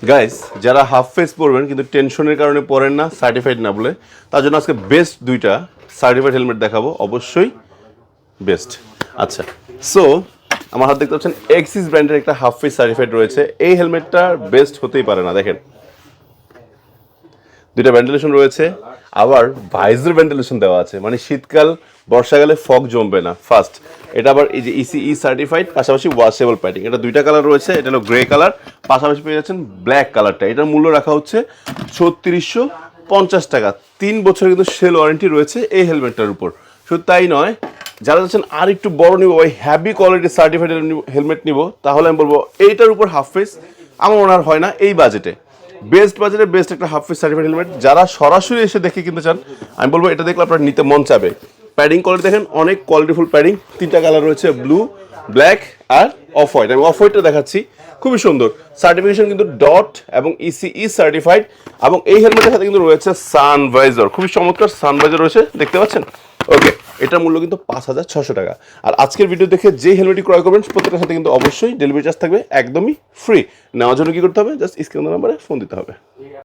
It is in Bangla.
গাইস যারা হাফ ফেস পরবেন কিন্তু টেনশনের কারণে পরেন না সার্টিফাইড না বলে, তার জন্য আজকে বেস্ট দুইটা সার্টিফাইড হেলমেট দেখাবো, অবশ্যই বেস্ট। আচ্ছা, সো আমার হাত দেখতে পাচ্ছেন এক্সিস ব্র্যান্ডের একটা হাফ ফেস সার্টিফাইড রয়েছে। এই হেলমেটটা বেস্ট হতেই পারে না, দেখেন দুইটা ভেন্টিলেশন রয়েছে, আবার ভাইজার ভেন্টিলেশন দেওয়া আছে, মানে শীতকাল বর্ষাকালে ফগ জমবে না। ফার্স্ট এটা আবার এই যে ইসিই সার্টিফাইড, পাশাপাশি ওয়াশেবল প্যাডিং। এটা দুইটা কালার রয়েছে, এটা হলো গ্রে কালার, পাশাপাশি পেয়ে যাচ্ছেন ব্ল্যাক কালারটা। এটার মূল্য রাখা হচ্ছে ৩৬৫০ টাকা। 3 বছর কিন্তু সেল ওয়ারেন্টি রয়েছে এই হেলমেটটার উপর। শুধু তাই নয়, যারা যাচ্ছেন আর একটু বড় নিব, ওই হ্যাভি কোয়ালিটির সার্টিফাইড হেলমেট নিব, তাহলে আমি বলবো এইটার উপর হাফ ফেস আমার মনে হয় না এই বাজেটে। বেস্ট বাজারে বেস্ট একটা হাফ ফেস সার্টিফাইড হেলমেট। যারা সরাসরি এসে দেখে কিনতে চান, আমি বলবো এটা দেখলে আপনার নিতে মন চাবে। প্যাডিং কোয়ালিটি দেখেন, অনেক কোয়ালিটিফুল প্যাডিং। 3টা কালার রয়েছে, ব্লু, ব্ল্যাক আর অফ হোয়াইট। আমি অফ হোয়াইটটা দেখাচ্ছি, খুবই সুন্দর। সার্টিফিকেশন কিন্তু ডট এবং ইসিই সার্টিফাইড। এবং এই হেলমেটের সাথে কিন্তু রয়েছে সানভাইজার, খুবই চমৎকার সানভাইজার রয়েছে, দেখতে পাচ্ছেন। ওকে, এটার মূল্য কিন্তু ৫৬০০ টাকা। আর আজকের ভিডিও দেখে যে হেলমেটটি ক্রয় করবেন প্রত্যেকটার সাথে কিন্তু অবশ্যই ডেলিভারি চার্জ থাকবে একদমই ফ্রি। নেওয়ার জন্য কি করতে হবে, জাস্ট স্ক্রিনের নাম্বারে ফোন দিতে হবে।